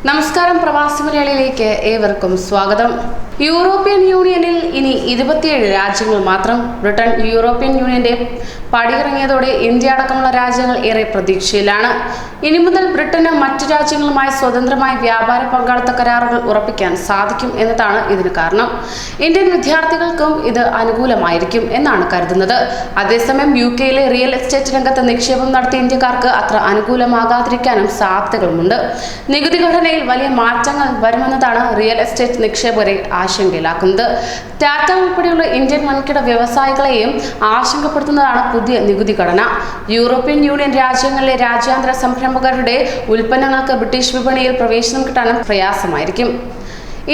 നമസ്കാരം, പ്രവാസി മലയാളിയിലേക്ക് ഏവർക്കും സ്വാഗതം. യൂറോപ്യൻ യൂണിയനിൽ ഇനി 27 രാജ്യങ്ങൾ മാത്രം. ബ്രിട്ടൻ യൂറോപ്യൻ യൂണിയന്റെ പടിയിറങ്ങിയതോടെ ഇന്ത്യ അടക്കമുള്ള രാജ്യങ്ങൾ ഏറെ പ്രതീക്ഷയിലാണ്. ഇനി മുതൽ ബ്രിട്ടന് മറ്റു രാജ്യങ്ങളുമായി സ്വതന്ത്രമായി വ്യാപാര പങ്കാളിത്ത കരാറുകൾ ഉറപ്പിക്കാൻ സാധിക്കും എന്നതാണ് ഇതിന് കാരണം. ഇന്ത്യൻ വിദ്യാർത്ഥികൾക്കും ഇത് അനുകൂലമായിരിക്കും എന്നാണ് കരുതുന്നത്. അതേസമയം UK-യിലെ റിയൽ എസ്റ്റേറ്റ് രംഗത്ത് നിക്ഷേപം നടത്തിയ ഇന്ത്യക്കാർക്ക് അത്ര അനുകൂലമാകാതിരിക്കാനും സാധ്യതകളുമുണ്ട്. നികുതി ഘടനയിൽ വലിയ മാറ്റങ്ങൾ വരുമെന്നതാണ് റിയൽ എസ്റ്റേറ്റ് നിക്ഷേപകരെ ആശങ്കയിലാക്കുന്നത്. ടാറ്റ ഉൾപ്പെടെയുള്ള ഇന്ത്യൻ വൻകിട വ്യവസായികളെയും ആശങ്കപ്പെടുത്തുന്നതാണ് പുതിയ നികുതി ഘടന. യൂറോപ്യൻ യൂണിയൻ രാജ്യങ്ങളിലെ രാജ്യാന്തര സംരംഭകരുടെ ഉൽപ്പന്നങ്ങൾക്ക് ബ്രിട്ടീഷ് വിപണിയിൽ പ്രവേശനം കിട്ടാനും പ്രയാസമായിരിക്കും.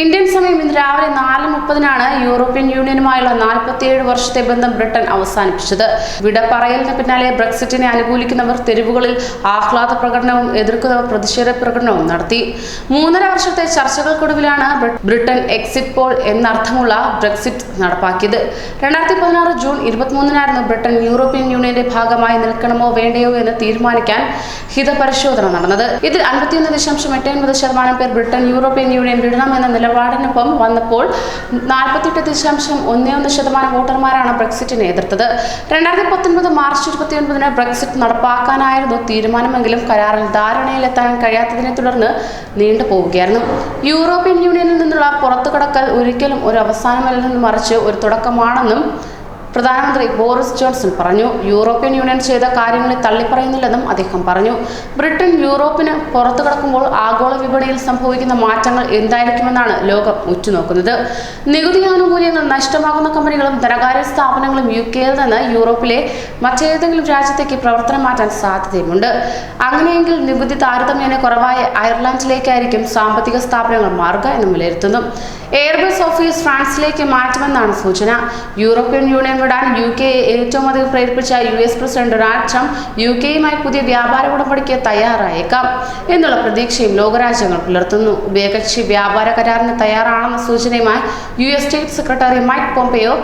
ഇന്ത്യൻ സമയം ഇന്ന് രാവിലെ 4:30 യൂറോപ്യൻ യൂണിയനുമായുള്ള 47 വർഷത്തെ ബന്ധം ബ്രിട്ടൻ അവസാനിപ്പിച്ചത്. വിട പറയലിന് പിന്നാലെ ബ്രെക്സിറ്റിനെ അനുകൂലിക്കുന്നവർ തെരുവുകളിൽ ആഹ്ലാദ പ്രകടനവും എതിർക്കുന്നവർ പ്രതിഷേധ പ്രകടനവും നടത്തി. 3.5 വർഷത്തെ ചർച്ചകൾക്കൊടുവിലാണ് ബ്രിട്ടൻ എക്സിറ്റ് പോൾ എന്നർത്ഥമുള്ള ബ്രെക്സിറ്റ് നടപ്പാക്കിയത്. 2016 ജൂൺ 23 ബ്രിട്ടൻ യൂറോപ്യൻ യൂണിയന്റെ ഭാഗമായി നിൽക്കണമോ വേണ്ടയോ എന്ന് തീരുമാനിക്കാൻ ഹിതപരിശോധന നടന്നത്. ഇതിൽ 51.89% പേർ ബ്രിട്ടൻ യൂറോപ്യൻ യൂണിയൻ വിടണമെന്ന നിലപാടിനൊപ്പം വന്നപ്പോൾ 48.11% വോട്ടർമാരാണ് ബ്രെക്സിറ്റിനെ എതിർത്തത്. 2019 മാർച്ച് 29 ബ്രെക്സിറ്റ് നടപ്പാക്കാനായിരുന്നു തീരുമാനമെങ്കിലും കരാറിൽ ധാരണയിലെത്താൻ കഴിയാത്തതിനെ തുടർന്ന് നീണ്ടുപോവുകയായിരുന്നു. യൂറോപ്യൻ യൂണിയനിൽ നിന്നുള്ള പുറത്തുകടക്കൽ ഒരിക്കലും ഒരു അവസാനമല്ലെന്നും മറിച്ച് ഒരു തുടക്കമാണെന്നും പ്രധാനമന്ത്രി ബോറിസ് ജോൺസൺ പറഞ്ഞു. യൂറോപ്യൻ യൂണിയൻ ചെയ്ത കാര്യങ്ങളെ തള്ളിപ്പറയുന്നില്ലെന്നും അദ്ദേഹം പറഞ്ഞു. ബ്രിട്ടൻ യൂറോപ്പിന് പുറത്തു കടക്കുമ്പോൾ ആഗോള വിപണിയിൽ സംഭവിക്കുന്ന മാറ്റങ്ങൾ എന്തായിരിക്കുമെന്നാണ് ലോകം ഉറ്റുനോക്കുന്നത്. നികുതി ആനുകൂല്യങ്ങൾ നഷ്ടമാകുന്ന കമ്പനികളും ധനകാര്യ സ്ഥാപനങ്ങളും UK-യിൽ നിന്ന് യൂറോപ്പിലെ മറ്റേതെങ്കിലും രാജ്യത്തേക്ക് പ്രവർത്തനം മാറ്റാൻ സാധ്യതയുമുണ്ട്. അങ്ങനെയെങ്കിൽ നികുതി താരതമ്യേന കുറവായ അയർലൻഡിലേക്കായിരിക്കും സാമ്പത്തിക സ്ഥാപനങ്ങൾ മാറുക എന്ന് വിലയിരുത്തുന്നു. എയർബസ് ഓഫീസ് ഫ്രാൻസിലേക്ക് മാറ്റുമെന്നാണ് സൂചന. യൂറോപ്യൻ യൂണിയൻ വിടാൻ UK-യെ ഏറ്റവും അധികം പ്രേരിപ്പിച്ച US പ്രസിഡന്റ് ഡൊണാൾഡ് ട്രംപ് UK-യുമായി പുതിയ വ്യാപാര ഉടമ്പടിക്ക് തയ്യാറായേക്കാം എന്നുള്ള പ്രതീക്ഷയും ലോകരാജ്യങ്ങൾ പുലർത്തുന്നു. ഉഭയകക്ഷി വ്യാപാര കരാറിന് തയ്യാറാണെന്ന സൂചനയുമായി US state secretary Mike Pompeo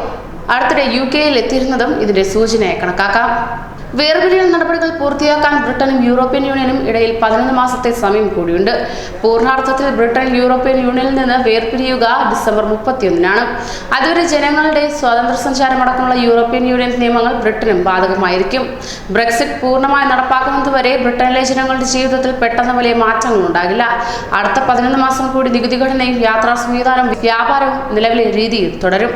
അടുത്തിടെ UK-യിൽ എത്തിയിരുന്നതും ഇതിന്റെ സൂചനയായി കണക്കാക്കാം. വേർപിരിയൽ നടപടികൾ പൂർത്തിയാക്കാൻ ബ്രിട്ടനും യൂറോപ്യൻ യൂണിയനും ഇടയിൽ 11 മാസത്തെ സമയം കൂടിയുണ്ട്. പൂർണ്ണാർത്ഥത്തിൽ ബ്രിട്ടൻ യൂറോപ്യൻ യൂണിയനിൽ നിന്ന് വേർപിരിയുക ഡിസംബർ 31. അതുവരെ ജനങ്ങളുടെ സ്വാതന്ത്ര്യ സഞ്ചാരമടക്കമുള്ള യൂറോപ്യൻ യൂണിയൻ നിയമങ്ങൾ ബ്രിട്ടനും ബാധകമായിരിക്കും. ബ്രെക്സിറ്റ് പൂർണ്ണമായി നടപ്പാക്കുന്നതുവരെ ബ്രിട്ടനിലെ ജനങ്ങളുടെ ജീവിതത്തിൽ പെട്ടെന്ന് വലിയ മാറ്റങ്ങൾ ഉണ്ടാകില്ല. അടുത്ത 11 മാസം കൂടി നികുതി ഘടനയും യാത്രാ സംവിധാനവും വ്യാപാരവും നിലവിലെ രീതിയിൽ തുടരും.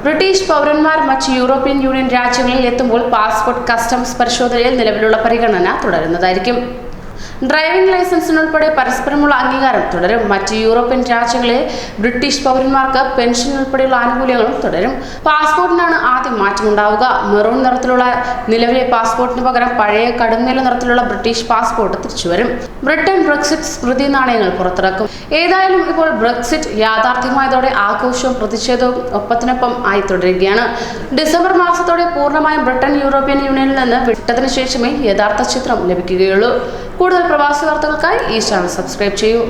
ബ്രിട്ടീഷ് പൗരന്മാർ മറ്റ് യൂറോപ്യൻ യൂണിയൻ രാജ്യങ്ങളിൽ എത്തുമ്പോൾ പാസ്പോർട്ട് കസ്റ്റംസ് പരിശോധനയിൽ നിലവിലുള്ള പരിഗണന തുടരുന്നതായിരിക്കും. ഡ്രൈവിംഗ് ലൈസൻസിനുൾപ്പെടെ പരസ്പരമുള്ള അംഗീകാരം തുടരും. മറ്റ് യൂറോപ്യൻ രാജ്യങ്ങളിലെ ബ്രിട്ടീഷ് പൗരന്മാർക്ക് പെൻഷൻ ഉൾപ്പെടെയുള്ള ആനുകൂല്യങ്ങളും തുടരും. പാസ്പോർട്ടിനാണ് ആദ്യം മാറ്റമുണ്ടാവുക. മെറൂൺ നിറത്തിലുള്ള നിലവിലെ പാസ്പോർട്ടിന് പകരം പഴയ കടുംനീല നിറത്തിലുള്ള ബ്രിട്ടീഷ് പാസ്പോർട്ട് തിരിച്ചുവരും. ബ്രിട്ടൻ ബ്രെക്സിറ്റ് സ്മൃതി നാണയങ്ങൾ പുറത്തിറക്കും. ഏതായാലും ഇപ്പോൾ ബ്രെക്സിറ്റ് യാഥാർത്ഥ്യമായതോടെ ആഘോഷവും പ്രതിഷേധവും ഒപ്പത്തിനൊപ്പം ആയി തുടരുകയാണ്. ഡിസംബർ മാസത്തോടെ പൂർണ്ണമായും ബ്രിട്ടൻ യൂറോപ്യൻ യൂണിയനിൽ നിന്ന് വിട്ടതിനു ശേഷമേ യഥാർത്ഥ ചിത്രം ലഭിക്കുകയുള്ളൂ. കൂടുതൽ പ്രവാസി വാർത്തകൾക്കായി ഈ ചാനൽ സബ്സ്ക്രൈബ് ചെയ്യൂ.